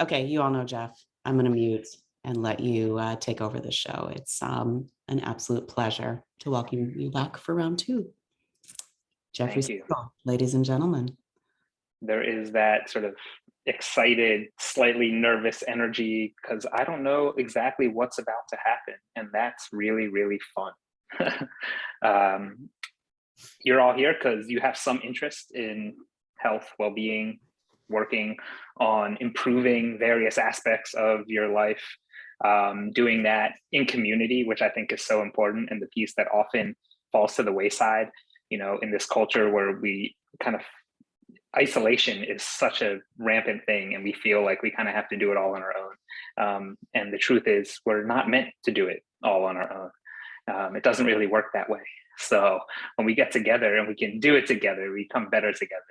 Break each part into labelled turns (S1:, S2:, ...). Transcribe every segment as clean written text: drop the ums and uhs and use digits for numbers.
S1: Okay, you all know Jeff. I'm going to mute and let you take over the show. It's an absolute pleasure to welcome you back for round two. Jeffrey
S2: Thank you.
S1: Siegel, ladies and gentlemen.
S2: There is that sort of excited, slightly nervous energy because I don't know exactly what's about to happen. And that's really, really fun. You're all here because you have some interest in health, well-being, working on improving various aspects of your life, doing that in community, which I think is so important, and the piece that often falls to the wayside, in this culture where we kind of isolation is such a rampant thing and we feel like we kind of have to do it all on our own. And the truth is we're not meant to do it all on our own. It doesn't really work that way. So when we get together and we can do it together, we come better together.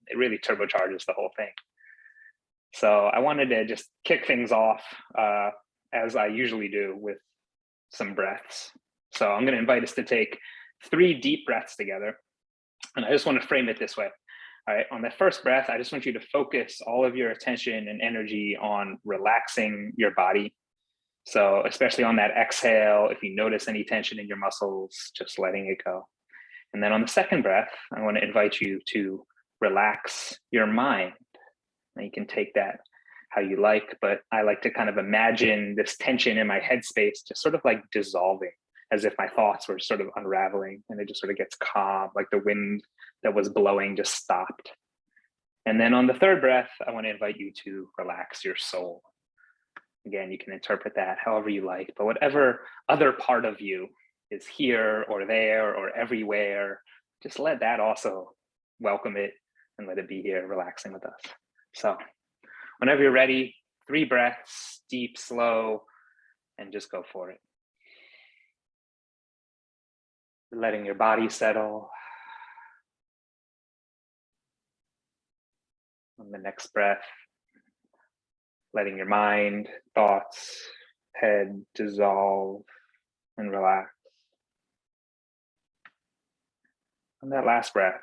S2: It really turbocharges the whole thing. So I wanted to just kick things off as I usually do with some breaths. So I'm going to invite us to take 3 deep breaths together. And I just want to frame it this way. All right, on that first breath, I just want you to focus all of your attention and energy on relaxing your body. So especially on that exhale, if you notice any tension in your muscles, just letting it go. And then on the second breath, I want to invite you to relax your mind. Now you can take that how you like, but I like to kind of imagine this tension in my headspace just sort of like dissolving, as if my thoughts were sort of unraveling, and it just sort of gets calm, like the wind that was blowing just stopped. And then on the third breath, I want to invite you to relax your soul. Again, you can interpret that however you like, but whatever other part of you is here or there or everywhere, just let that also welcome it and let it be here relaxing with us. So whenever you're ready, 3 breaths, deep, slow, and just go for it. Letting your body settle. On the next breath, letting your mind, thoughts, head dissolve and relax. On that last breath,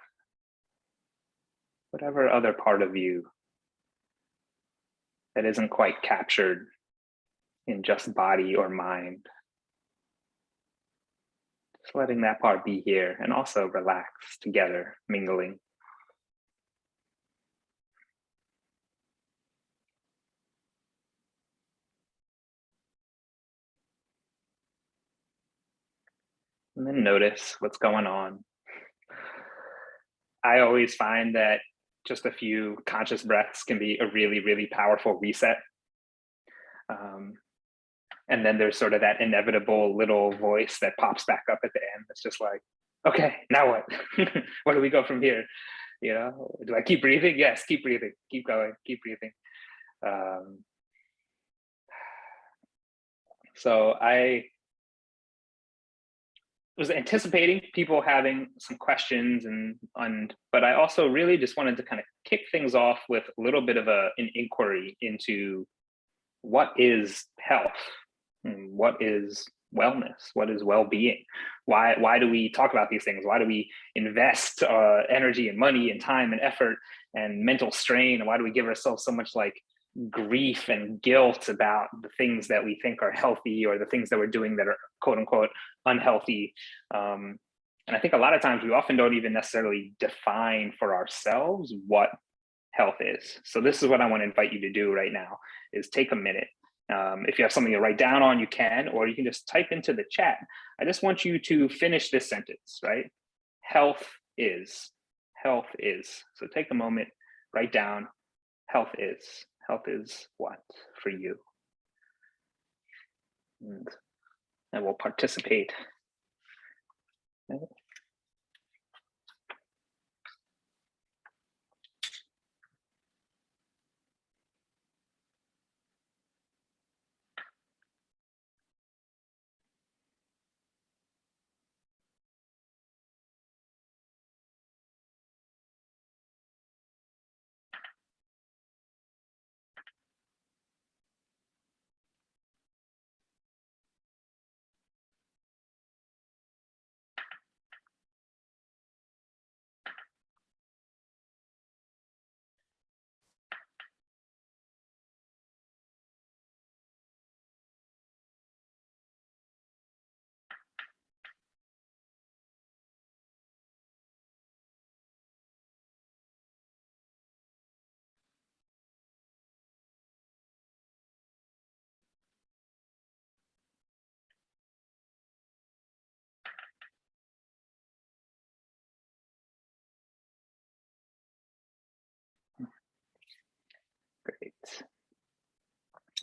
S2: whatever other part of you that isn't quite captured in just body or mind, just letting that part be here and also relax together, mingling. And then notice what's going on. I always find that just a few conscious breaths can be a really, really powerful reset. And then there's sort of that inevitable little voice that pops back up at the end. It's just like, okay, now what? Where do we go from here? Do I keep breathing? Yes, keep breathing, keep going, keep breathing. So I was anticipating people having some questions but I also really just wanted to kind of kick things off with a little bit of an inquiry into what is health, what is wellness, what is well-being, why do we talk about these things, why do we invest energy and money and time and effort and mental strain, and why do we give ourselves so much like grief and guilt about the things that we think are healthy or the things that we're doing that are quote unquote unhealthy. And I think a lot of times we often don't even necessarily define for ourselves what health is. So this is what I want to invite you to do right now, is take a minute. If you have something to write down on, you can, or you can just type into the chat. I just want you to finish this sentence, right? Health is. So take a moment, write down, health is. Health is what for you? And we'll participate.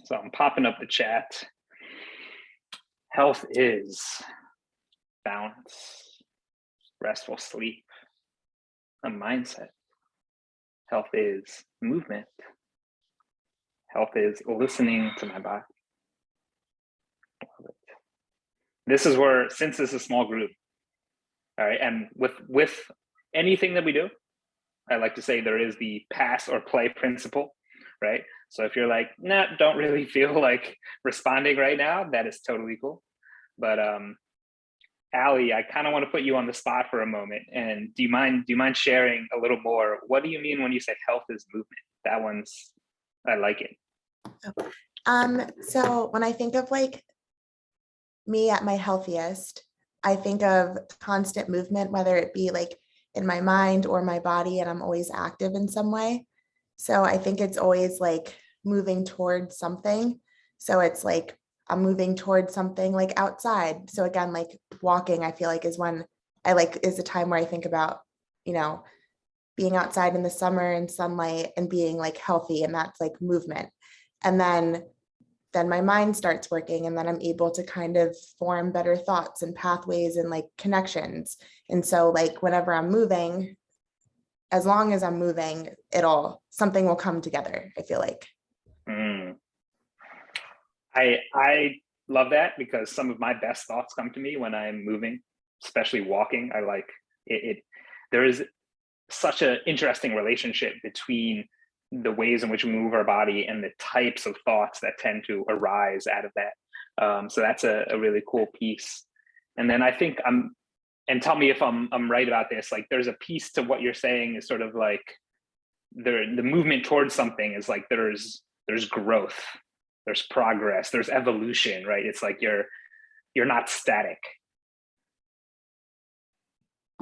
S2: So I'm popping up the chat. Health is balance, restful sleep, a mindset. Health is movement. Health is listening to my body. This is where, since this is a small group, all right, and with anything that we do, I like to say there is the pass or play principle, right? So if you're like, nah, don't really feel like responding right now, that is totally cool. But Allie, I kind of want to put you on the spot for a moment. And do you mind sharing a little more? What do you mean when you say health is movement? That one's, I like it.
S3: So when I think of like me at my healthiest, I think of constant movement, whether it be like in my mind or my body, and I'm always active in some way. So I think it's always like moving towards something. So it's like I'm moving towards something like outside. So again, like walking, I feel like is a time where I think about, you know, being outside in the summer and sunlight and being like healthy, and that's like movement. And then my mind starts working, and then I'm able to kind of form better thoughts and pathways and like connections. And so like whenever I'm moving, as long as I'm moving, something will come together, I feel like.
S2: I love that, because some of my best thoughts come to me when I'm moving, especially walking. I like it. There is such an interesting relationship between the ways in which we move our body and the types of thoughts that tend to arise out of that. So that's a really cool piece. And then I think and tell me if I'm right about this, like there's a piece to what you're saying is sort of like the movement towards something is like there's growth, there's progress, there's evolution, right? It's like you're not static.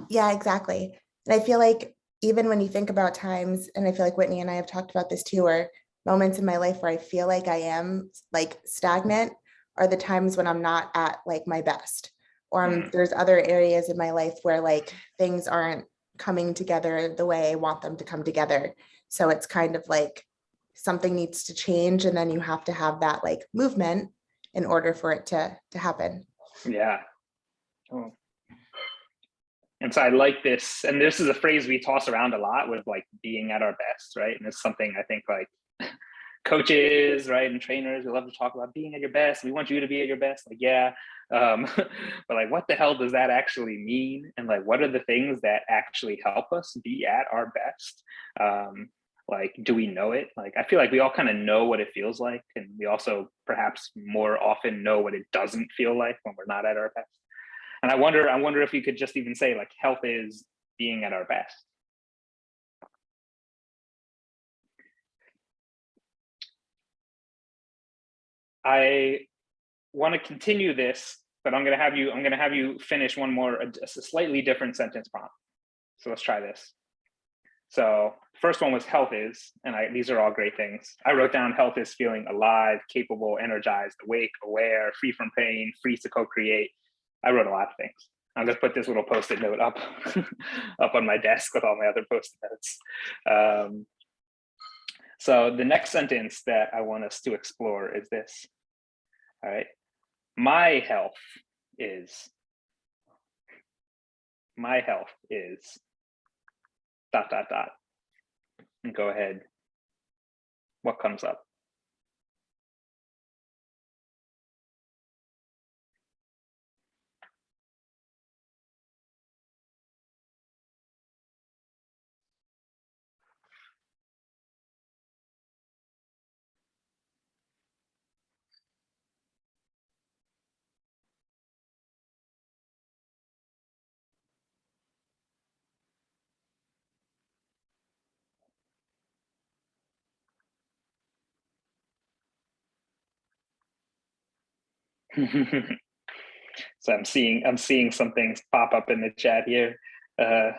S3: Yeah, exactly. And I feel like even when you think about times, and I feel like Whitney and I have talked about this too, or moments in my life where I feel like I am like stagnant, are the times when I'm not at like my best. Or there's other areas in my life where like things aren't coming together the way I want them to come together. So it's kind of like something needs to change, and then you have to have that like movement in order for it to happen.
S2: Yeah. Oh. And so I like this, and this is a phrase we toss around a lot with like being at our best, right? And it's something I think like coaches, right, and trainers, we love to talk about being at your best. We want you to be at your best. Like, yeah. But like, what the hell does that actually mean? And like, what are the things that actually help us be at our best? Like, do we know it? Like, I feel like we all kind of know what it feels like. And we also perhaps more often know what it doesn't feel like when we're not at our best. And I wonder if you could just even say like health is being at our best. I want to continue this, but I'm going to have you finish one more, a slightly different sentence prompt. So let's try this. So first one was health is, and these are all great things. I wrote down health is feeling alive, capable, energized, awake, aware, free from pain, free to co-create. I wrote a lot of things. I'm going to put this little post-it note up, up on my desk with all my other post-it notes. So the next sentence that I want us to explore is this. All right. My health is dot, dot, dot. And go ahead. What comes up? So I'm seeing some things pop up in the chat here. So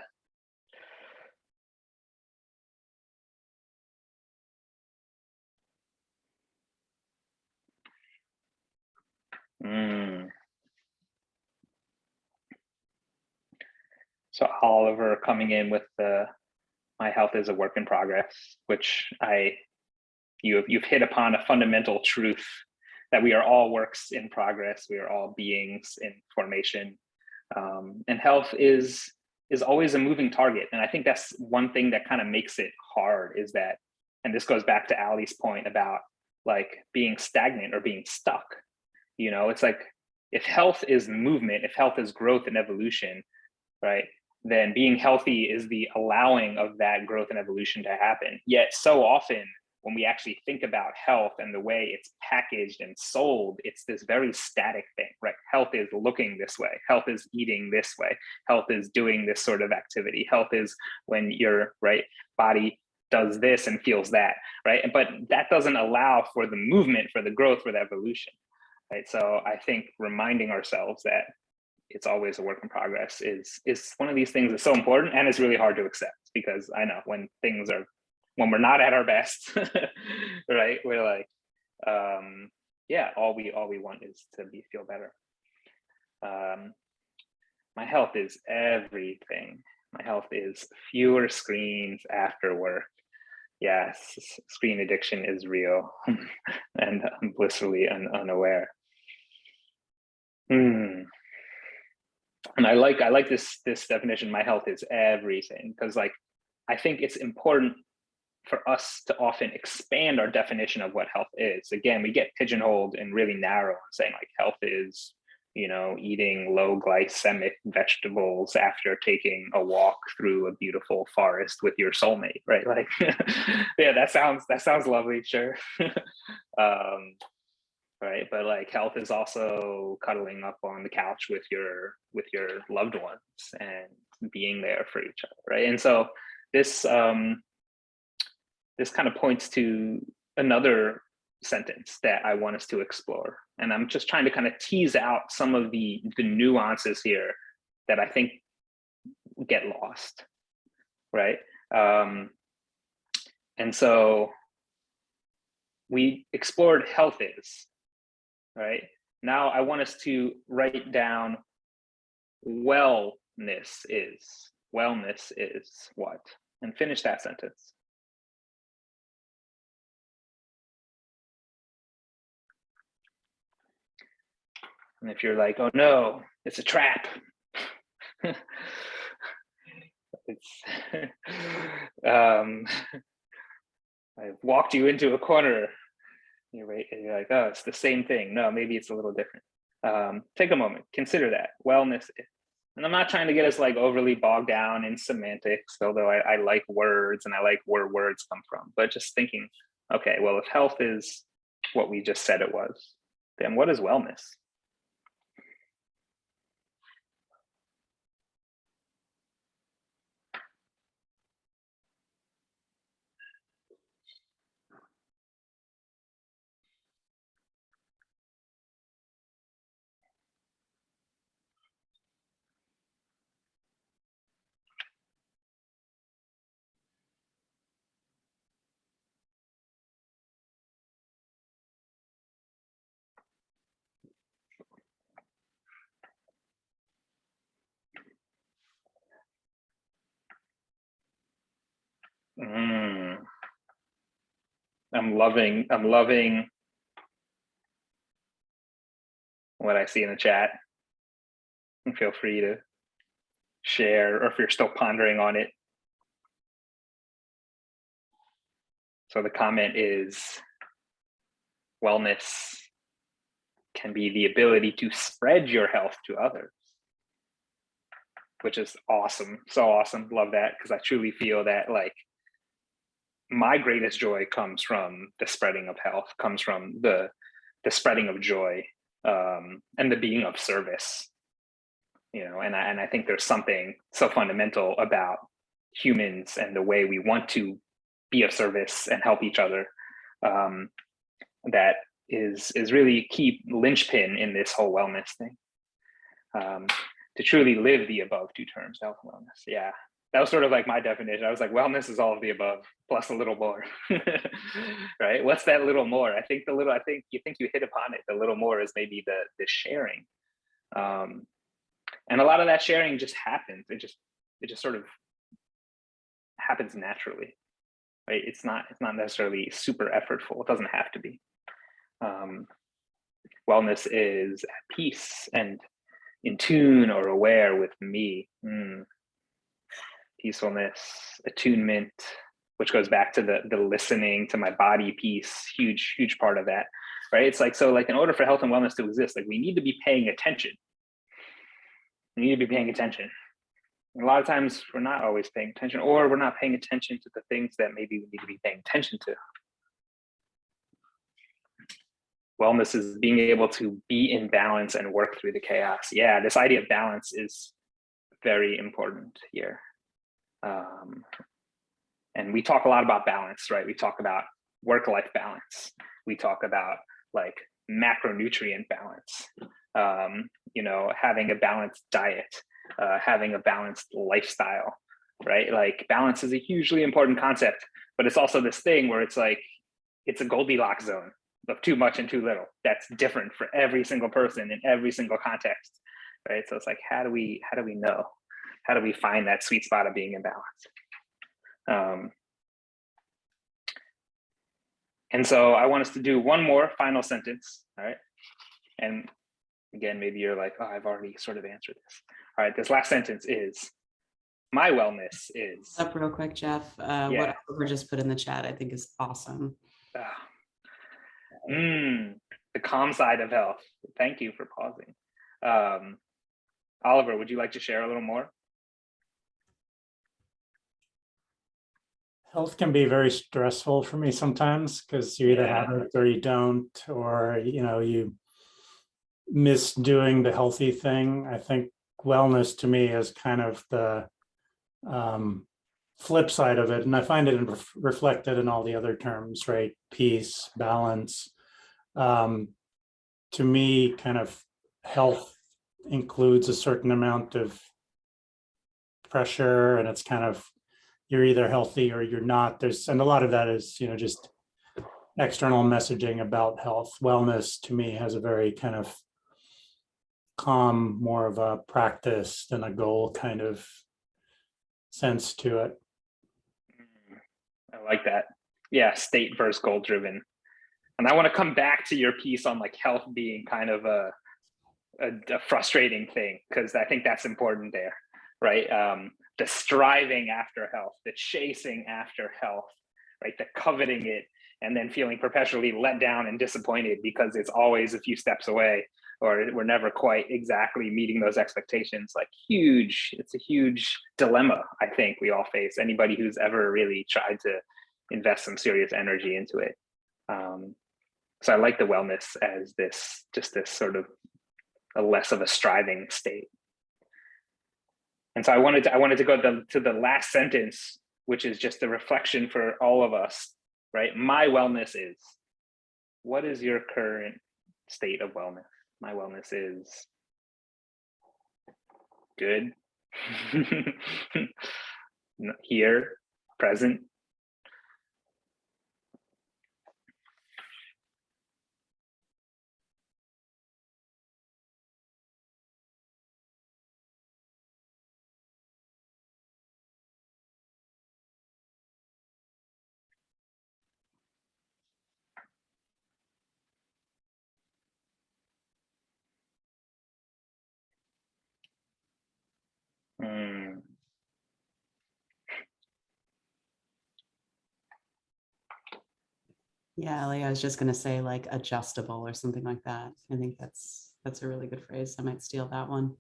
S2: Oliver coming in with my health is a work in progress, which I you've hit upon a fundamental truth that we are all works in progress. We are all beings in formation, and health is always a moving target. And I think that's one thing that kind of makes it hard, is that, and this goes back to Ali's point about like being stagnant or being stuck. You know, it's like, if health is movement, if health is growth and evolution, right, then being healthy is the allowing of that growth and evolution to happen. Yet so often when we actually think about health and the way it's packaged and sold, it's this very static thing, right? Health is looking this way. Health is eating this way. Health is doing this sort of activity. Health is when your body does this and feels that, right? But that doesn't allow for the movement, for the growth, for the evolution, right? So I think reminding ourselves that it's always a work in progress is one of these things that's so important, and it's really hard to accept, because I know when we're not at our best, right? We're like, yeah, all we want is to feel better. My health is everything. My health is fewer screens after work. Yes, screen addiction is real, and I'm blissfully unaware. And I like this definition. My health is everything, because like I think it's important for us to often expand our definition of what health is. Again, we get pigeonholed and really narrow and saying like health is, you know, eating low glycemic vegetables after taking a walk through a beautiful forest with your soulmate, right? Like, yeah, that sounds lovely, sure. Right, but like health is also cuddling up on the couch with your loved ones and being there for each other, right? And so this this kind of points to another sentence that I want us to explore. And I'm just trying to kind of tease out some of the nuances here that I think get lost, right? And so we explored health is, right? Now I want us to write down wellness is. Wellness is what? And finish that sentence. And if you're like, oh no, it's a trap. It's I've walked you into a corner. You're like, oh, it's the same thing. No, maybe it's a little different. Take a moment, consider that. Wellness is. And I'm not trying to get us like overly bogged down in semantics, although I like words and I like where words come from, but just thinking, okay, well, if health is what we just said it was, then what is wellness? I'm loving what I see in the chat. And feel free to share, or if you're still pondering on it. So the comment is, wellness can be the ability to spread your health to others, which is awesome. So awesome. Love that, because I truly feel that like my greatest joy comes from the spreading of health, comes from the spreading of joy, and the being of service. You know, and I think there's something so fundamental about humans and the way we want to be of service and help each other, that is really key linchpin in this whole wellness thing. To truly live the above two terms, health and wellness. Yeah, that was sort of like my definition. I was like, wellness is all of the above plus a little more. Right? What's that little more? I think you hit upon it. The little more is maybe the sharing. And a lot of that sharing just happens. It just sort of happens naturally, right? It's not necessarily super effortful. It doesn't have to be. Wellness is at peace and in tune or aware with me. Peacefulness, attunement, which goes back to the listening to my body piece, huge part of that, right? It's like, so like in order for health and wellness to exist, like we need to be paying attention. We need to be paying attention. And a lot of times we're not always paying attention, or we're not paying attention to the things that maybe we need to be paying attention to. Wellness is being able to be in balance and work through the chaos. Yeah, this idea of balance is very important here. And we talk a lot about balance, right? We talk about work-life balance. We talk about like macronutrient balance, you know, having a balanced diet, having a balanced lifestyle, right? Like balance is a hugely important concept, but it's also this thing where it's like, it's a Goldilocks zone of too much and too little. That's different for every single person in every single context, right? So it's like, how do we know? How do we find that sweet spot of being in balance? And so I want us to do one more final sentence, all right? And again, maybe you're like, oh, I've already sort of answered this. All right, this last sentence is, my wellness is.
S1: Up real quick, Jeff. What Oliver just put in the chat, I think is awesome.
S2: The calm side of health. Thank you for pausing. Oliver, would you like to share a little more?
S4: Health can be very stressful for me sometimes because you either have it or you don't, or you miss doing the healthy thing. I think wellness to me is kind of the flip side of it, and I find it reflected in all the other terms, right? Peace, balance. To me, kind of health includes a certain amount of pressure, and it's kind of, you're either healthy or you're not. And a lot of that is, just external messaging about health. Wellness to me has a very kind of calm, more of a practice than a goal kind of sense to it.
S2: I like that. Yeah, state versus goal driven. And I want to come back to your piece on like health being kind of a frustrating thing, because I think that's important there, right? The striving after health, the chasing after health, right? The coveting it, and then feeling perpetually let down and disappointed because it's always a few steps away, or we're never quite exactly meeting those expectations. Like it's a huge dilemma I think we all face, anybody who's ever really tried to invest some serious energy into it. So I like the wellness as this sort of a less of a striving state. And so I wanted to go to the last sentence, which is just a reflection for all of us, right? My wellness is. What is your current state of wellness? My wellness is good. Here, present.
S1: Yeah, Ellie, I was just going to say like adjustable or something like that. I think that's a really good phrase. I might steal that one.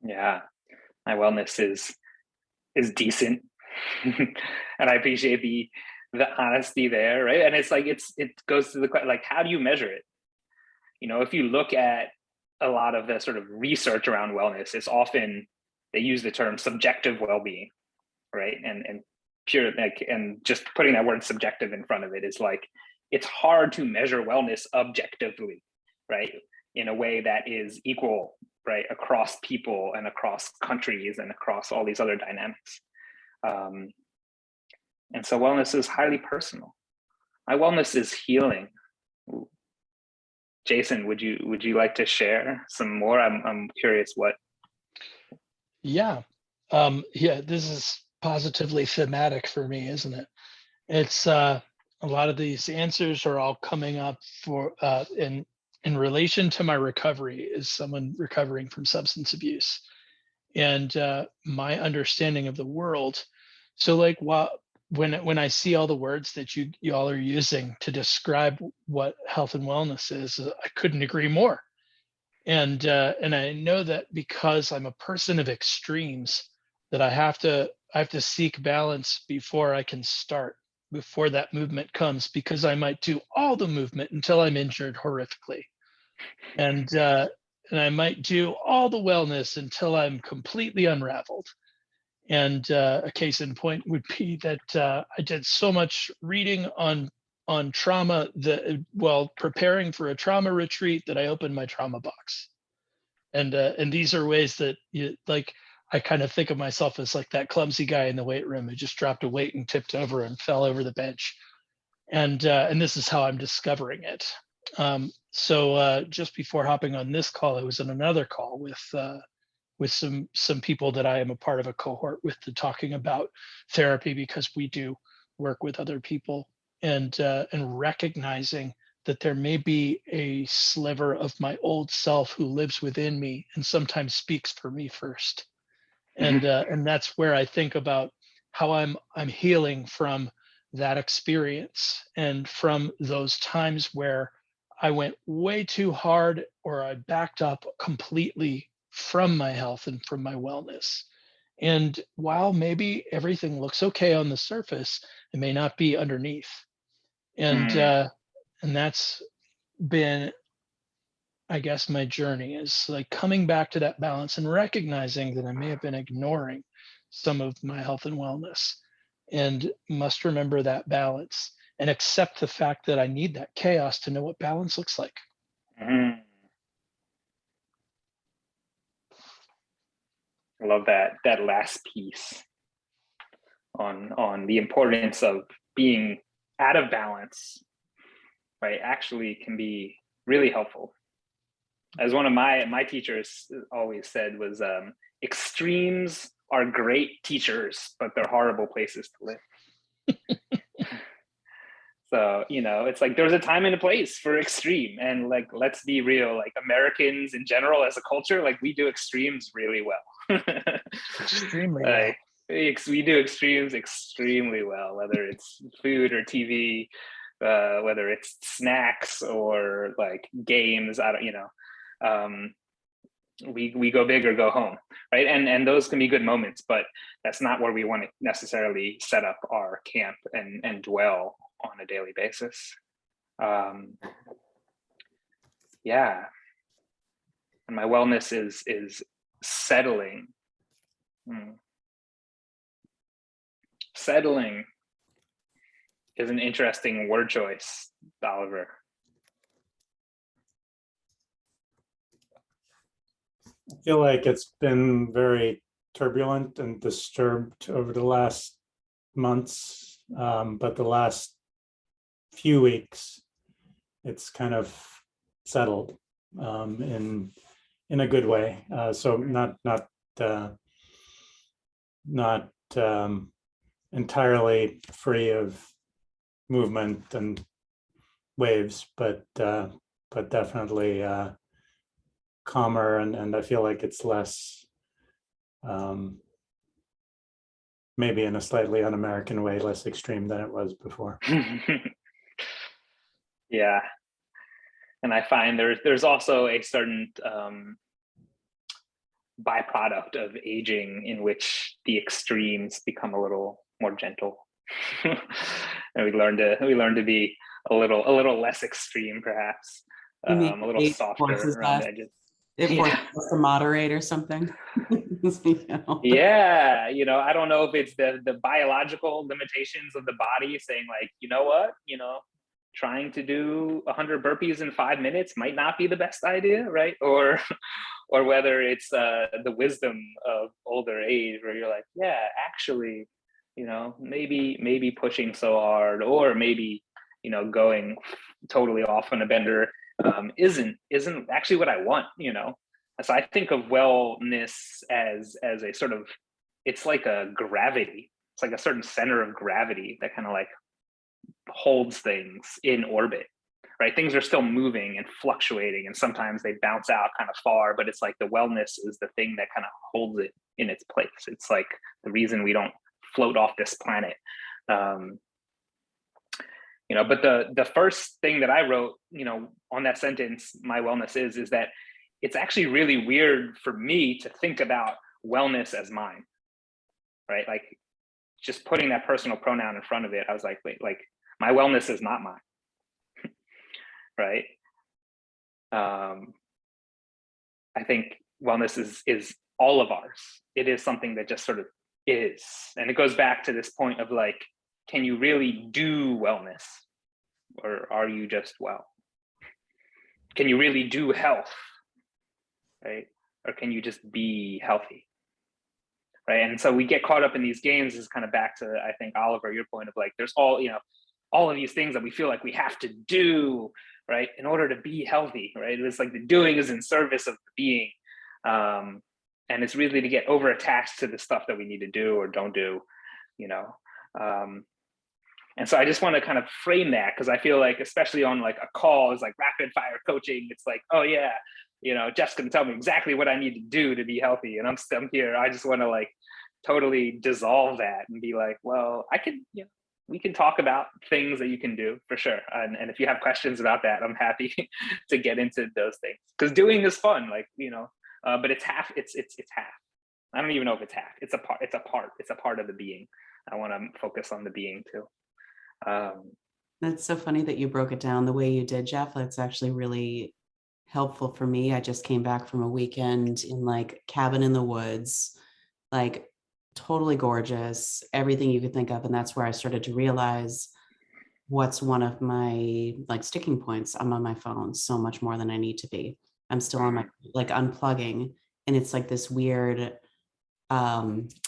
S2: Yeah, my wellness is decent. And I appreciate the honesty there, right? And it's like it goes to the question, like, how do you measure it? If you look at a lot of the sort of research around wellness, it's often they use the term subjective well-being, right? And pure, like, and just putting that word subjective in front of it is like, it's hard to measure wellness objectively, right? In a way that is equal, right? Across people and across countries and across all these other dynamics. And so wellness is highly personal. My wellness is healing. Ooh. Jason, would you like to share some more? I'm curious what.
S5: Yeah. This is positively thematic for me, isn't it? It's a lot of these answers are all coming up for in relation to my recovery as someone recovering from substance abuse and my understanding of the world. So like when I see all the words that you all are using to describe what health and wellness is, I couldn't agree more. And I know that because I'm a person of extremes, that I have to seek balance before I can start, before that movement comes, because I might do all the movement until I'm injured horrifically, and I might do all the wellness until I'm completely unraveled. And a case in point would be that I did so much reading on trauma that while preparing for a trauma retreat that I opened my trauma box. And these are ways that like I kind of think of myself as like that clumsy guy in the weight room who just dropped a weight and tipped over and fell over the bench. And this is how I'm discovering it. So just before hopping on this call, I was on another call with some people that I am a part of a cohort with, to talking about therapy, because we do work with other people, and recognizing that there may be a sliver of my old self who lives within me and sometimes speaks for me first. And that's where I think about how I'm healing from that experience, and from those times where I went way too hard or I backed up completely from my health and from my wellness. And while maybe everything looks okay on the surface, it may not be underneath. And that's been, I guess, my journey, is like coming back to that balance and recognizing that I may have been ignoring some of my health and wellness, and must remember that balance and accept the fact that I need that chaos to know what balance looks like.
S2: I love that last piece on the importance of being out of balance, right? Actually can be really helpful. As one of my teachers always said, was extremes are great teachers, but they're horrible places to live. So, it's like there's a time and a place for extreme. And like, let's be real, like Americans in general as a culture, like we do extremes really well.
S5: Extremely well.
S2: Like, we do extremes extremely well, whether it's food or TV, whether it's snacks or like games. I don't, we go big or go home, right? And those can be good moments, but that's not where we want to necessarily set up our camp and dwell on a daily basis. Yeah. And my wellness is settling. Settling is an interesting word choice, Oliver.
S4: I feel like it's been very turbulent and disturbed over the last months, but the last few weeks, it's kind of settled in a good way. So not entirely free of movement and waves, but definitely calmer, and I feel like it's less, maybe in a slightly un-American way, less extreme than it was before.
S2: Yeah. And I find there's also a certain byproduct of aging in which the extremes become a little more gentle. And we learn to be a little less extreme, perhaps, a little softer around the edges.
S1: It forces us to moderate or something.
S2: Yeah, I don't know if it's the biological limitations of the body saying like, you know what, trying to do 100 burpees in 5 minutes might not be the best idea, right? Or whether it's the wisdom of older age, where you're like, yeah, actually, maybe pushing so hard, or maybe going totally off on a bender isn't actually what I want. So I think of wellness as a sort of, it's like a gravity, it's like a certain center of gravity that kind of like holds things in orbit, right? Things are still moving and fluctuating, and sometimes they bounce out kind of far, but it's like the wellness is the thing that kind of holds it in its place. It's like the reason we don't float off this planet. But the first thing that I wrote, on that sentence, my wellness is that it's actually really weird for me to think about wellness as mine, right? Like just putting that personal pronoun in front of it, I was like, wait, like my wellness is not mine, right? I think wellness is all of ours. It is something that just sort of is. And it goes back to this point of like, can you really do wellness? Or are you just well? Can you really do health, right? Or can you just be healthy, right? And so we get caught up in these games. Is kind of back to, I think, Oliver, your point of like, there's all of these things that we feel like we have to do, right, in order to be healthy, right? It's like the doing is in service of the being, and it's really to get over attached to the stuff that we need to do or don't do, And so I just want to kind of frame that, because I feel like, especially on like a call, is like rapid fire coaching. It's like, oh yeah, Jeff's going to tell me exactly what I need to do to be healthy. And I'm here. I just want to like totally dissolve that and be like, well, we can talk about things that you can do for sure. And if you have questions about that, I'm happy to get into those things, because doing is fun, like, but it's half, it's half. I don't even know if it's half. It's a part of the being. I want to focus on the being too.
S1: That's so funny that you broke it down the way you did, Jeff. That's actually really helpful for me. I just came back from a weekend in like cabin in the woods, like totally gorgeous, everything you could think of. And that's where I started to realize what's one of my like sticking points. I'm on my phone so much more than I need to be. I'm still on my like unplugging. And it's like this weird, I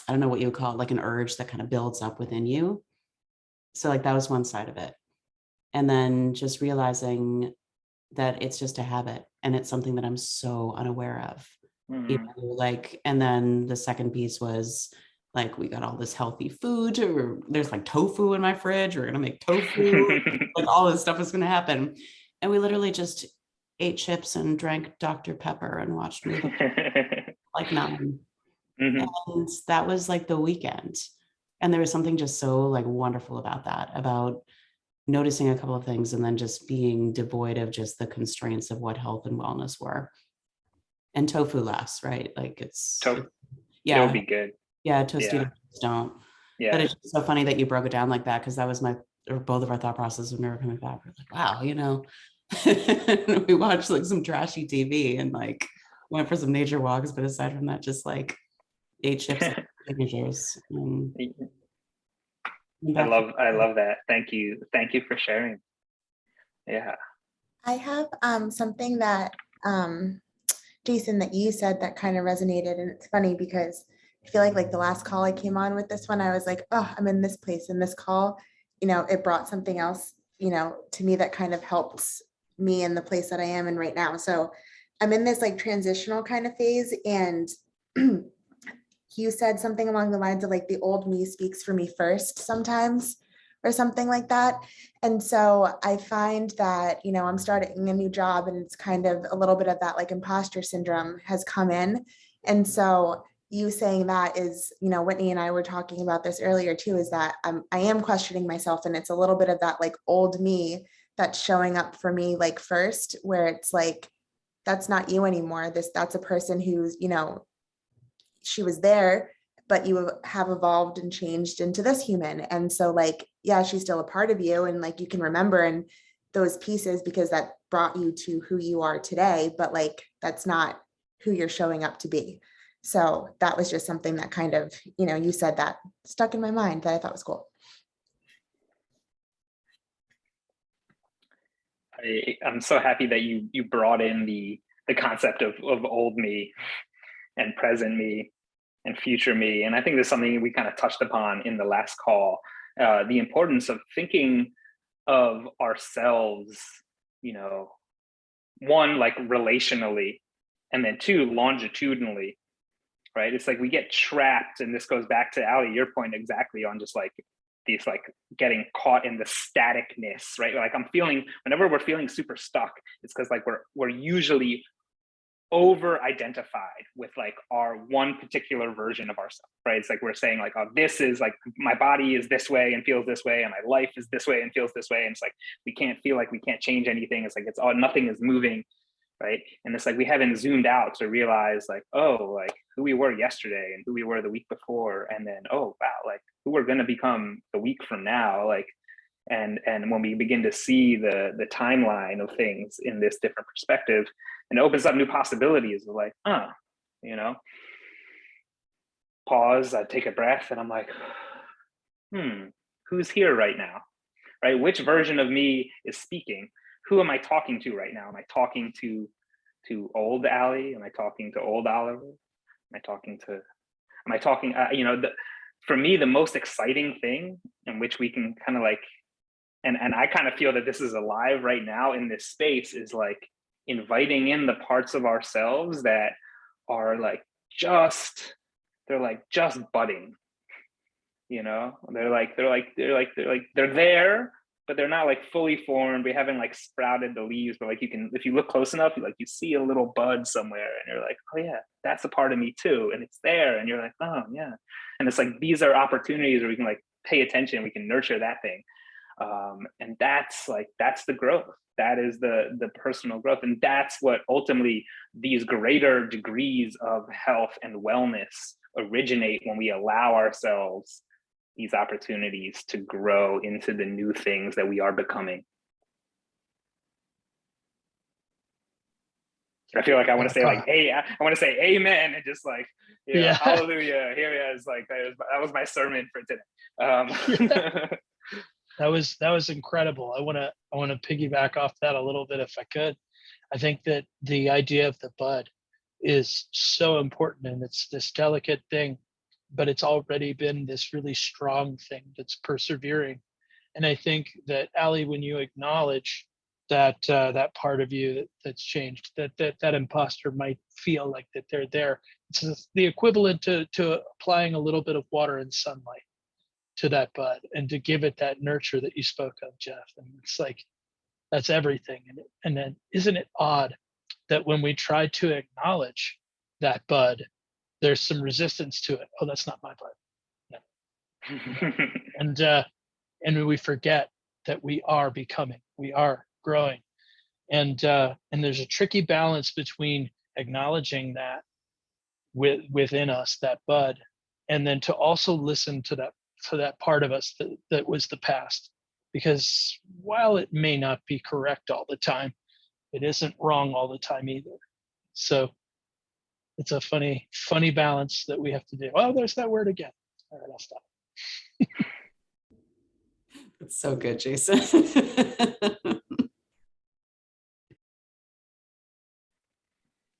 S1: don't know what you would call it, like an urge that kind of builds up within you. So like that was one side of it. And then just realizing that it's just a habit and it's something that I'm so unaware of. Like, and then the second piece was like, we got all this healthy food, or there's like tofu in my fridge, we're gonna make tofu, like all this stuff is gonna happen. And we literally just ate chips and drank Dr. Pepper and watched movies like nothing. And that was like the weekend. And there was something just so like wonderful about that, about noticing a couple of things and then just being devoid of just the constraints of what health and wellness were. And tofu lasts, right? Like
S2: it'll be good.
S1: Yeah, Tostitos don't.
S2: Yeah.
S1: But it's so funny that you broke it down like that, because that was both of our thought processes when we were coming back. We're like, wow, we watched like some trashy TV and like went for some nature walks, but aside from that, just like ate chips and signatures.
S2: I love that. Thank you for sharing. Yeah.
S3: I have something that Jason, that you said that kind of resonated, and it's funny because I feel like the last call I came on with this one, I was like, oh, I'm in this place in this call, it brought something else, to me that kind of helps me in the place that I am in right now. So I'm in this like transitional kind of phase, and you said something along the lines of like the old me speaks for me first sometimes, or something like that. And so I find that, I'm starting a new job, and it's kind of a little bit of that like imposter syndrome has come in. And so you saying that is, Whitney and I were talking about this earlier too, is that I am questioning myself, and it's a little bit of that like old me that's showing up for me like first, where it's like, that's not you anymore. That's a person who's, she was there, but you have evolved and changed into this human. And so like, yeah, she's still a part of you, and like you can remember and those pieces because that brought you to who you are today, but like that's not who you're showing up to be. So that was just something that kind of, you said that stuck in my mind that I thought was cool.
S2: I'm so happy that you brought in the concept of old me and present me and future me. And I think there's something we kind of touched upon in the last call, the importance of thinking of ourselves, one, like relationally, and then two, longitudinally, right? It's like we get trapped, and this goes back to Ali, your point exactly, on just like these, like getting caught in the staticness, right? Like whenever we're feeling super stuck, it's because like we're usually over identified with like our one particular version of ourselves, right? It's like we're saying like, oh, this is like, my body is this way and feels this way, and my life is this way and feels this way, and it's like we can't feel like we can't change anything. It's like it's all, nothing is moving, right? And it's like we haven't zoomed out to realize like, oh, like who we were yesterday and who we were the week before, and then, oh wow, like who we're going to become the week from now, like. And when we begin to see the timeline of things in this different perspective, and it opens up new possibilities of like, you know, pause, I take a breath, and I'm like, who's here right now, right? Which version of me is speaking? Who am I talking to right now? Am I talking to old Ali? Am I talking to old Oliver? Am I talking, you know, for me, the most exciting thing in which we can kind of like, and I kind of feel that this is alive right now in this space, is like inviting in the parts of ourselves that are like they're just budding, you know. They're there, but they're not like fully formed. We haven't like sprouted the leaves, but like you can, if you look close enough, you see a little bud somewhere, and you're like, oh yeah, that's a part of me too, and it's there, and you're like, oh yeah. And it's like these are opportunities where we can like pay attention, we can nurture that thing. And that's the growth. That is the personal growth, and that's what ultimately these greater degrees of health and wellness originate when we allow ourselves these opportunities to grow into the new things that we are becoming. I feel like I want to say like, hey, I want to say amen, and just like, yeah, hallelujah, here it is. Like that was my sermon for today.
S5: That was incredible. I want to piggyback off that a little bit if I could. I think that the idea of the bud is so important, and it's this delicate thing, but it's already been this really strong thing that's persevering. And I think that Ali, when you acknowledge that that part of you that's changed, that imposter might feel like that they're there, it's the equivalent to applying a little bit of water and sunlight to that bud, and to give it that nurture that you spoke of, Jeff. And it's like, that's everything. And then isn't it odd that when we try to acknowledge that bud, there's some resistance to it? Oh, that's not my bud. No. And we forget that we are becoming, we are growing. And there's a tricky balance between acknowledging that within us, that bud, and then to also listen to that part of us that was the past. Because while it may not be correct all the time, it isn't wrong all the time either. So it's a funny balance that we have to do. Oh, there's that word again. All right, I'll stop.
S1: That's so good, Jason.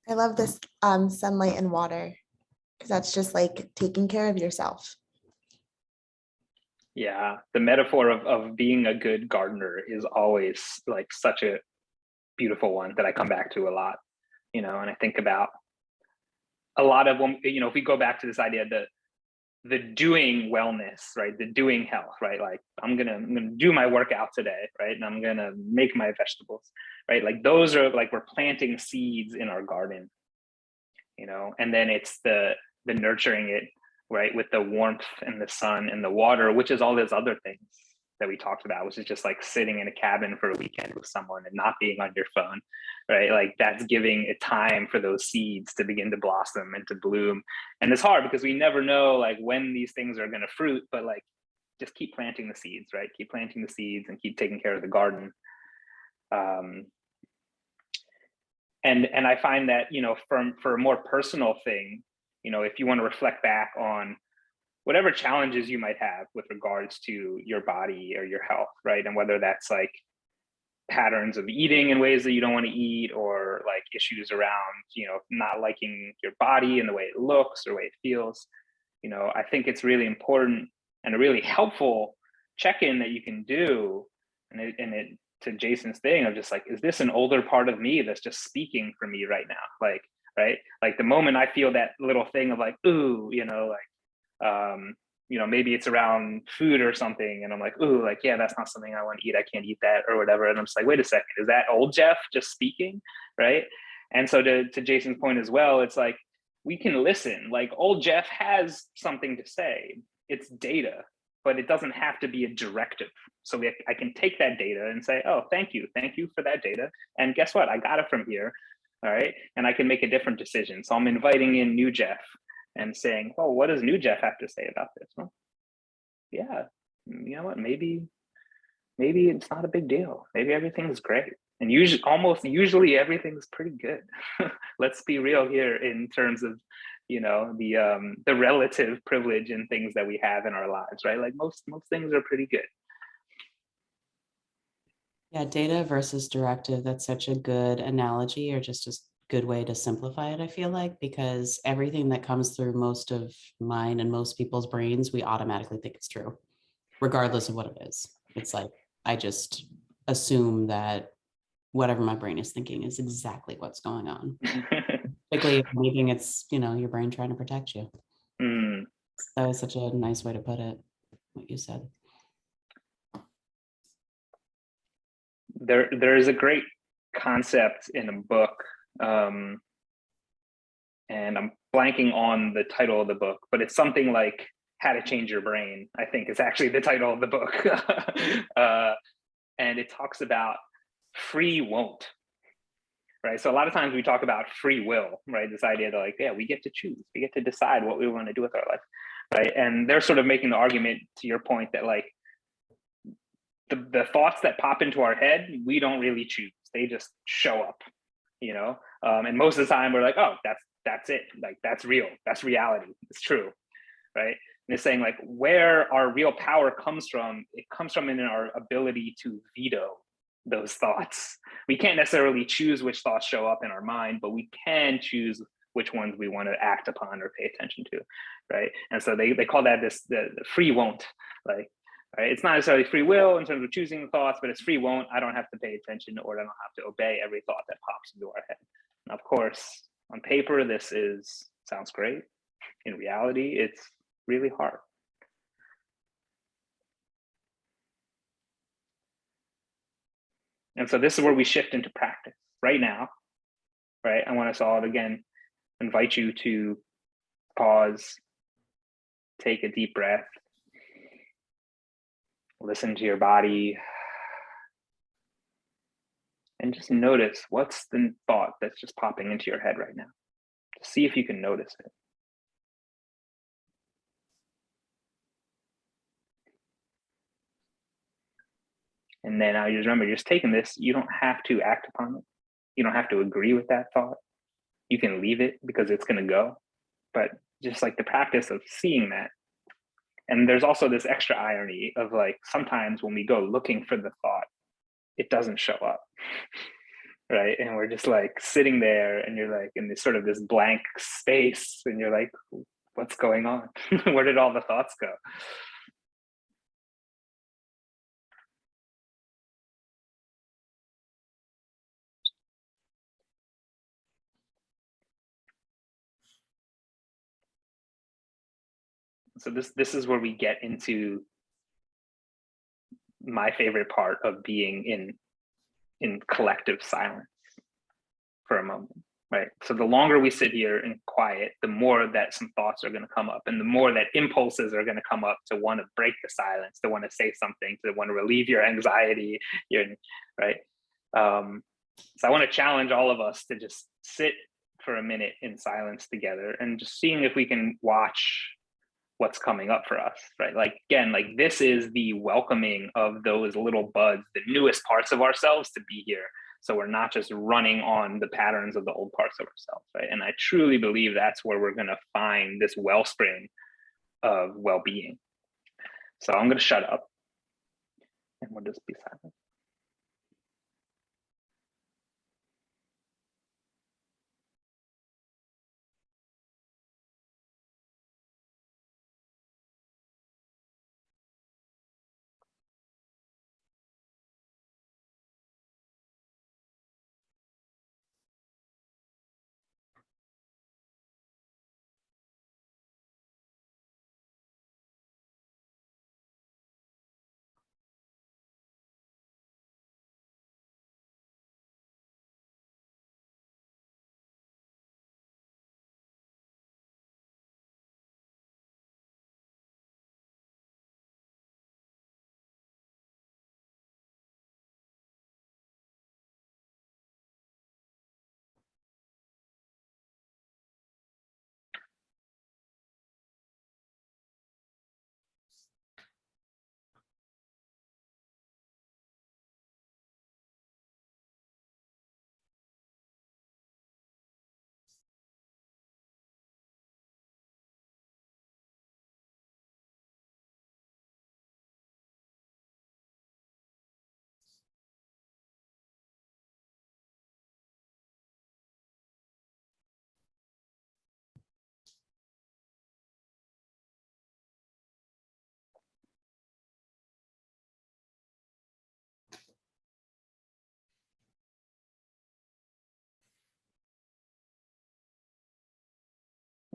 S3: I love this sunlight and water, because that's just like taking care of yourself.
S2: Yeah, the metaphor of being a good gardener is always like such a beautiful one that I come back to a lot, you know. And I think about a lot of, you know, if we go back to this idea that the doing wellness, right, the doing health, right, like I'm gonna do my workout today, right, and I'm gonna make my vegetables, right, like those are like, we're planting seeds in our garden, you know. And then it's the nurturing it, right, with the warmth and the sun and the water, which is all those other things that we talked about, which is just like sitting in a cabin for a weekend with someone and not being on your phone, right? Like that's giving it time for those seeds to begin to blossom and to bloom. And it's hard because we never know like when these things are going to fruit, but like just keep planting the seeds, right? Keep planting the seeds and keep taking care of the garden. And I find that, you know, for a more personal thing, you know, if you want to reflect back on whatever challenges you might have with regards to your body or your health, right? And whether that's like patterns of eating in ways that you don't want to eat, or like issues around, you know, not liking your body and the way it looks or the way it feels, you know, I think it's really important and a really helpful check-in that you can do. And it to Jason's thing of just like, is this an older part of me that's just speaking for me right now? Like, right? Like the moment I feel that little thing of like, ooh, maybe it's around food or something, and I'm like, ooh, like, yeah, that's not something I want to eat. I can't eat that or whatever. And I'm just like, wait a second, is that old Jeff just speaking, right? And so to Jason's point as well, it's like we can listen. Like old Jeff has something to say. It's data, but it doesn't have to be a directive. So I can take that data and say, oh, thank you for that data. And guess what? I got it from here. All right. And I can make a different decision. So I'm inviting in new Jeff and saying, oh, what does new Jeff have to say about this? Well, yeah, you know what? Maybe it's not a big deal. Maybe everything's great. And usually everything's pretty good. Let's be real here in terms of, the relative privilege and things that we have in our lives, right? Like most things are pretty good.
S1: Yeah, data versus directive, that's such a good analogy, or just a good way to simplify it, I feel like, because everything that comes through most of mine and most people's brains, we automatically think it's true, regardless of what it is. It's like, I just assume that whatever my brain is thinking is exactly what's going on. Particularly maybe it's, your brain trying to protect you.
S2: Mm.
S1: That was such a nice way to put it, what you said.
S2: There is a great concept in a book, and I'm blanking on the title of the book, but it's something like How to Change Your Brain, I think is actually the title of the book. And it talks about free won't, right? So a lot of times we talk about free will, right? This idea that like, yeah, we get to choose, we get to decide what we want to do with our life, right? And they're sort of making the argument to your point that like the thoughts that pop into our head, we don't really choose. They just show up, and most of the time we're like, oh, that's it. Like that's real. That's reality. It's true, right? And it's saying like where our real power comes from, it comes from in our ability to veto those thoughts. We can't necessarily choose which thoughts show up in our mind, but we can choose which ones we want to act upon or pay attention to, right? And so they call that the free won't, like, right? It's not necessarily free will in terms of choosing the thoughts, but it's free won't. I don't have to pay attention, or I don't have to obey every thought that pops into our head. And of course, on paper, this sounds great. In reality, it's really hard. And so this is where we shift into practice right now, right? I want us all to, again, invite you to pause, take a deep breath, listen to your body, and just notice what's the thought that's just popping into your head right now. Just see if you can notice it. And then I just remember, just taking this, you don't have to act upon it. You don't have to agree with that thought. You can leave it because it's going to go. But just like the practice of seeing that. And there's also this extra irony of like, sometimes when we go looking for the thought, it doesn't show up. Right. And we're just like sitting there and you're like in this sort of this blank space and you're like, what's going on? Where did all the thoughts go? So this is where we get into my favorite part of being in collective silence for a moment, right? So the longer we sit here in quiet, the more that some thoughts are going to come up, and the more that impulses are going to come up to want to break the silence, to want to say something, to want to relieve your anxiety, right? So I want to challenge all of us to just sit for a minute in silence together and just seeing if we can watch what's coming up for us, right? Like, again, like this is the welcoming of those little buds, the newest parts of ourselves to be here. So we're not just running on the patterns of the old parts of ourselves, right? And I truly believe that's where we're going to find this wellspring of well-being. So I'm going to shut up and we'll just be silent.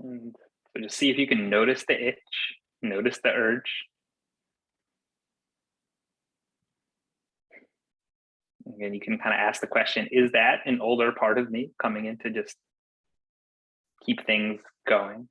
S2: And so just see if you can notice the itch, notice the urge. And you can kind of ask the question, is that an older part of me coming in to just keep things going?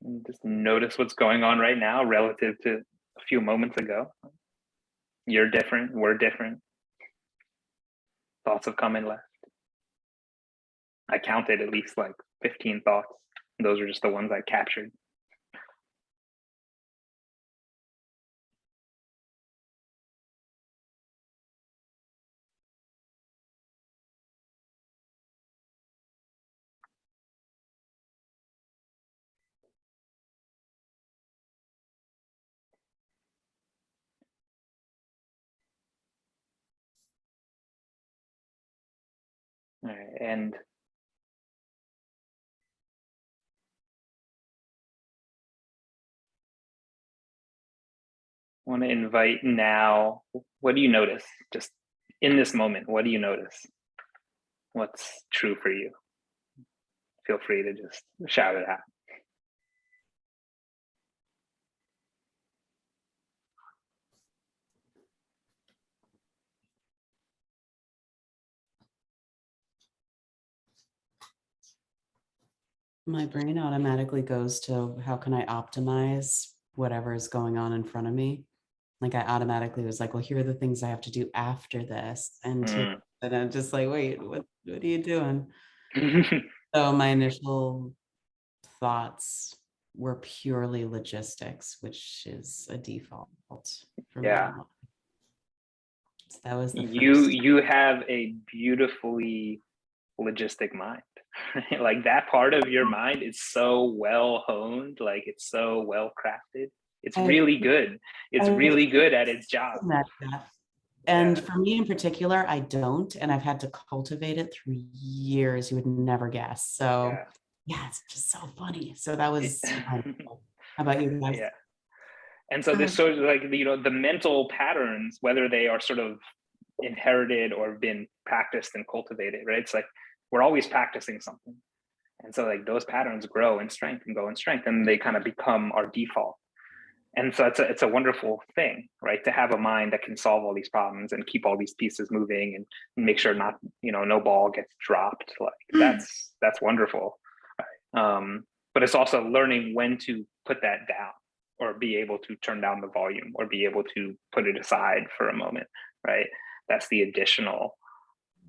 S2: And just notice what's going on right now relative to a few moments ago. You're different, we're different. Thoughts have come and left. I counted at least like 15 thoughts. Those are just the ones I captured. All right, and I want to invite now, what do you notice? Just in this moment, what do you notice? What's true for you? Feel free to just shout it out.
S1: My brain automatically goes to how can I optimize whatever is going on in front of me? Like I automatically was like, well, here are the things I have to do after this. And I'm just like, wait, what are you doing? So my initial thoughts were purely logistics, which is a default for me.
S2: Yeah.
S1: So that was the
S2: you have a beautifully logistic mind. Like that part of your mind is so well honed, like it's so well crafted. It's really good. It's really good at its job.
S1: And for me in particular, I don't, and I've had to cultivate it through years. You would never guess. So yeah, it's just so funny. So that was how about you guys?
S2: Yeah. And so this sort of like, you know, the mental patterns, whether they are sort of inherited or been practiced and cultivated, right? It's like we're always practicing something. And so like those patterns grow in strength and go in strength, and they kind of become our default. And so it's a wonderful thing, right? To have a mind that can solve all these problems and keep all these pieces moving and make sure not, you know, no ball gets dropped. Like that's wonderful. But it's also learning when to put that down, or be able to turn down the volume, or be able to put it aside for a moment, right? That's the additional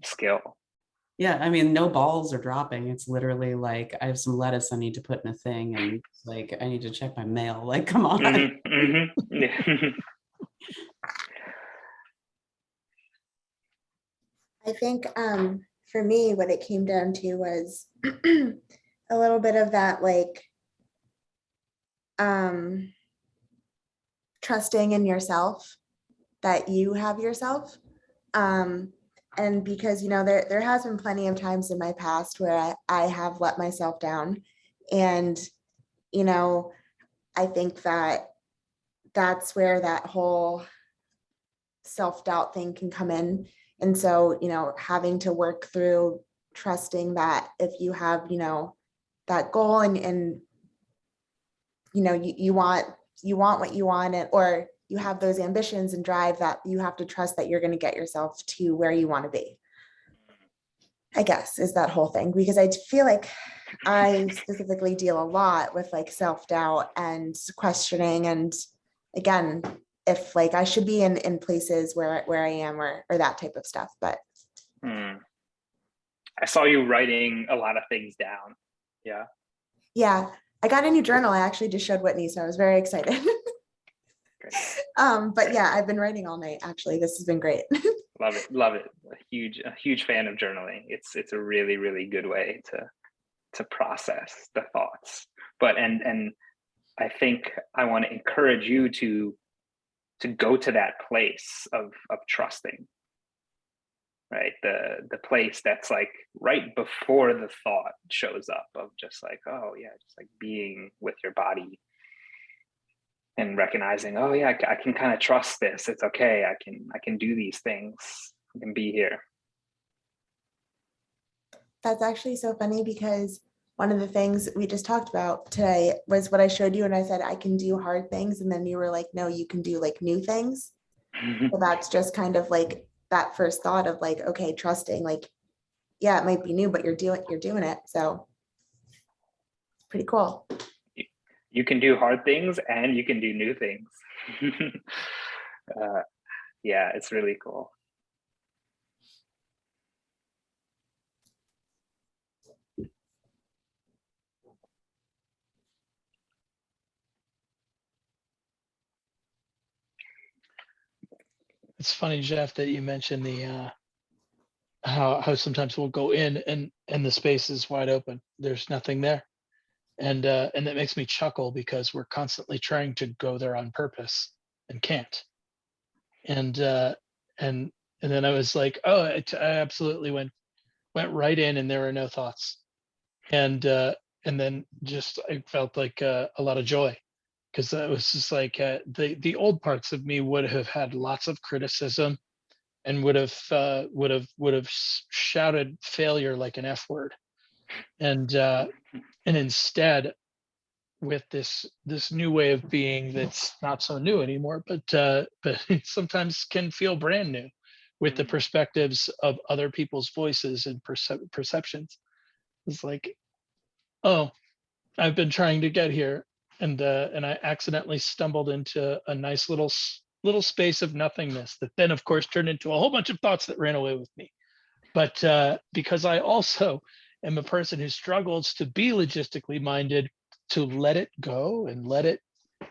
S2: skill.
S1: Yeah, I mean, no balls are dropping. It's literally like I have some lettuce I need to put in a thing, and like I need to check my mail. Like, come on.
S3: I think for me, what it came down to was a little bit of that, like trusting in yourself, that you have yourself. And because, you know, there has been plenty of times in my past where I have let myself down. And, you know, I think that that's where that whole self-doubt thing can come in. And so, you know, having to work through trusting that if you have, you know, that goal and you know, you want what you want, or you have those ambitions and drive, that you have to trust that you're going to get yourself to where you want to be, I guess, is that whole thing. Because I feel like I specifically deal a lot with like self-doubt and questioning, and again, if like I should be in places where I am, or that type of stuff. But
S2: I saw you writing a lot of things down. Yeah.
S3: I got a new journal. I actually just showed Whitney, so I was very excited.
S2: Great.
S3: But yeah, I've been writing all night. Actually, this has been great.
S2: Love it, love it. A huge fan of journaling. It's a really, really good way to process the thoughts. But and I think I want to encourage you to go to that place of trusting, right? The place that's like right before the thought shows up, of just like, oh yeah, just like being with your body and recognizing, oh yeah, I can kind of trust this. It's okay. I can do these things. I can be here.
S3: That's actually so funny because one of the things we just talked about today was what I showed you, and I said I can do hard things, and then you were like, no, you can do like new things. So that's just kind of like that first thought of like, okay, trusting, like, yeah, it might be new, but you're doing it. So it's pretty cool.
S2: You can do hard things and you can do new things. Yeah, it's really cool.
S5: It's funny, Jeff, that you mentioned the how sometimes we'll go in and the space is wide open. There's nothing there. And that makes me chuckle because we're constantly trying to go there on purpose and can't. And and then I was like, oh, I absolutely went right in and there were no thoughts. And then just I felt like a lot of joy, because it was just like the old parts of me would have had lots of criticism and would have shouted failure like an F word, and instead, with this new way of being that's not so new anymore, but it sometimes can feel brand new, with the perspectives of other people's voices and perceptions. It's like, oh, I've been trying to get here, and I accidentally stumbled into a nice little space of nothingness that then, of course, turned into a whole bunch of thoughts that ran away with me. But because I also am a person who struggles to be logistically minded, to let it go and let it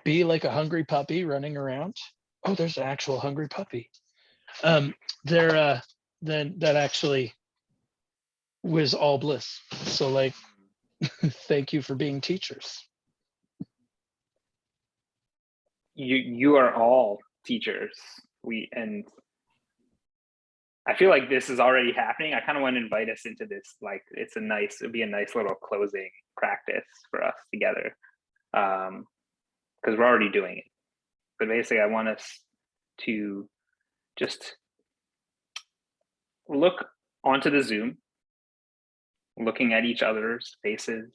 S5: be like a hungry puppy running around. Oh, there's an actual hungry puppy. There, then that actually was all bliss. So, like, thank you for being teachers.
S2: You are all teachers. And I feel like this is already happening. I kind of want to invite us into this. Like, it'd be a nice little closing practice for us together, because we're already doing it. But basically, I want us to just look onto the Zoom, looking at each other's faces,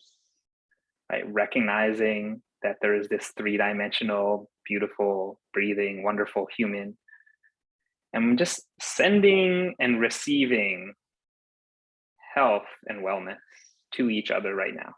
S2: right? Recognizing that there is this three-dimensional, beautiful, breathing, wonderful human. And just sending and receiving health and wellness to each other right now.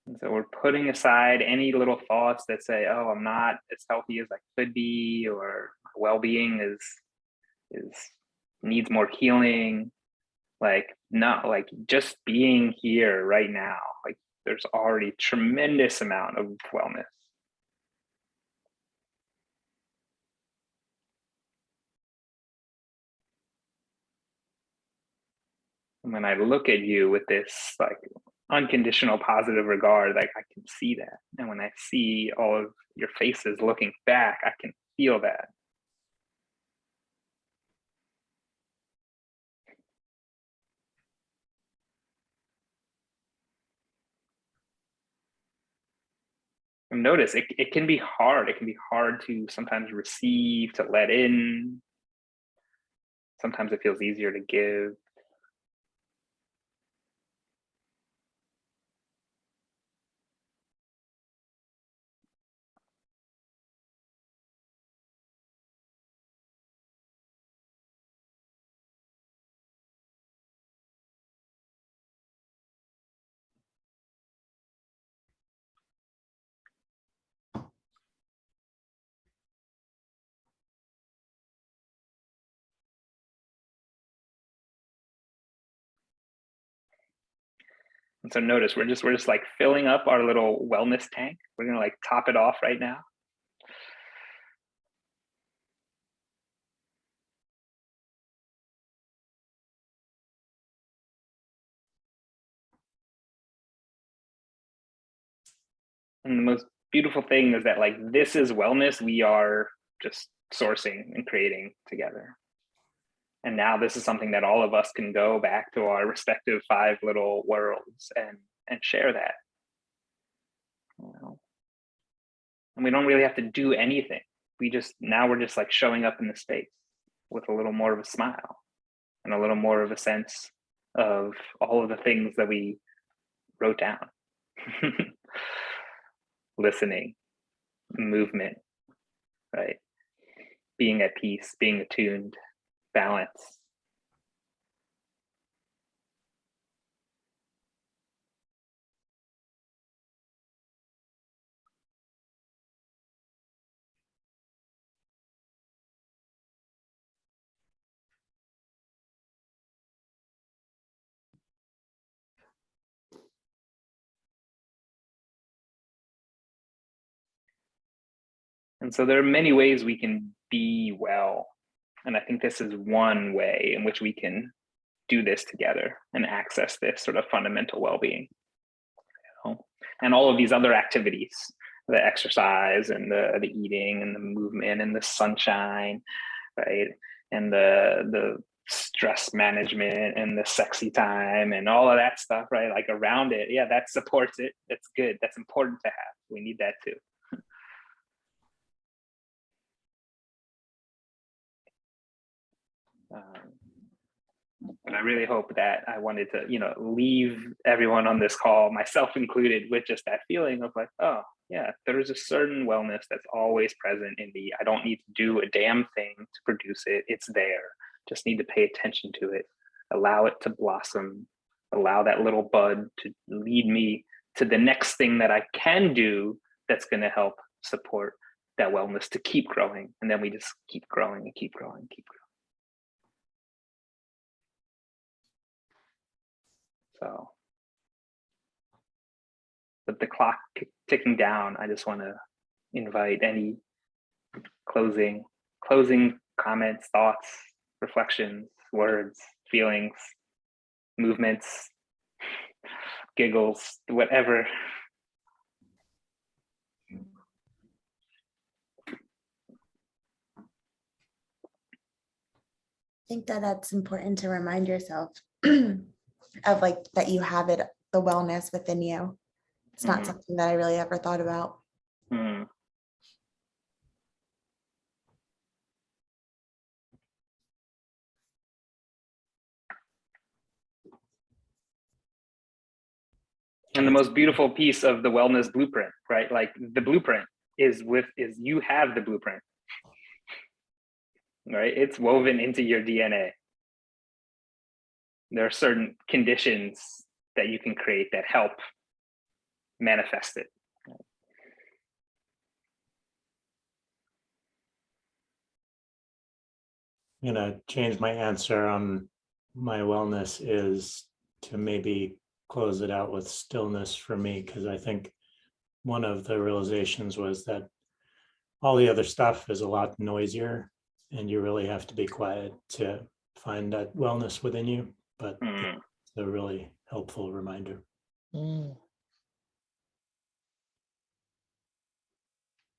S2: And so we're putting aside any little thoughts that say, oh, I'm not as healthy as I could be, or well-being is needs more healing. Like, no, like, just being here right now, like, there's already tremendous amount of wellness. And when I look at you with this like unconditional positive regard, like, I can see that. And when I see all of your faces looking back, I can feel that. And notice it can be hard. It can be hard to sometimes receive, to let in. Sometimes it feels easier to give. And so notice we're just like filling up our little wellness tank. We're gonna like top it off right now. And the most beautiful thing is that like this is wellness we are just sourcing and creating together. And now this is something that all of us can go back to our respective 5 little worlds and share that. You know? And we don't really have to do anything. Now we're just like showing up in the space with a little more of a smile and a little more of a sense of all of the things that we wrote down. Listening, movement, right? Being at peace, being attuned, balance. And so there are many ways we can be well. And I think this is one way in which we can do this together and access this sort of fundamental well-being. You know? And all of these other activities, the exercise and the eating and the movement and the sunshine, right? And the stress management and the sexy time and all of that stuff, right? Like around it. Yeah, that supports it. That's good. That's important to have. We need that too. But I really hope that I wanted to, leave everyone on this call, myself included, with just that feeling of like, oh yeah, there is a certain wellness that's always present in me. I don't need to do a damn thing to produce it. It's there. Just need to pay attention to it, allow it to blossom, allow that little bud to lead me to the next thing that I can do that's going to help support that wellness to keep growing. And then we just keep growing and keep growing and keep growing. So, with the clock ticking down, I just want to invite any closing comments, thoughts, reflections, words, feelings, movements, giggles, whatever.
S3: I think that that's important to remind yourself of like that you have it, the wellness within you. It's not something that I really ever thought about.
S2: Mm. And the most beautiful piece of the wellness blueprint, right? Like the blueprint is you have the blueprint, right? It's woven into your DNA. There are certain conditions that you can create that help manifest it.
S4: I'm gonna change my answer on my wellness is to maybe close it out with stillness for me, because I think one of the realizations was that all the other stuff is a lot noisier and you really have to be quiet to find that wellness within you. But it's a really helpful reminder.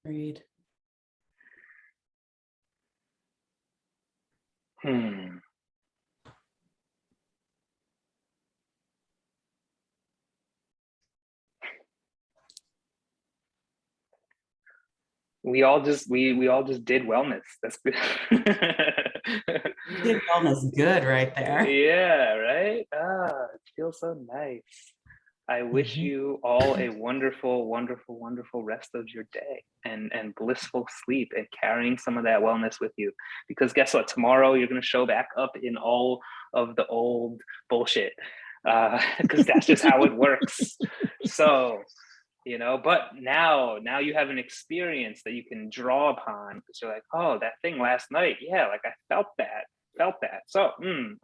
S1: Agreed.
S2: We all just did wellness. That's good.
S1: You did wellness good right there.
S2: Yeah, right. It feels so nice. I wish you all a wonderful, wonderful, wonderful rest of your day and blissful sleep and carrying some of that wellness with you. Because guess what? Tomorrow you're going to show back up in all of the old bullshit because that's just how it works. So, but now you have an experience that you can draw upon because you're like, oh, that thing last night. Yeah, like I felt that. So,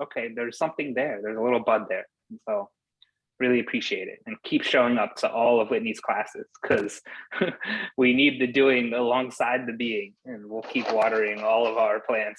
S2: okay, there's something there. There's a little bud there. And so Really appreciate it, and keep showing up to all of Whitney's classes, because we need the doing alongside the being, and we'll keep watering all of our plants.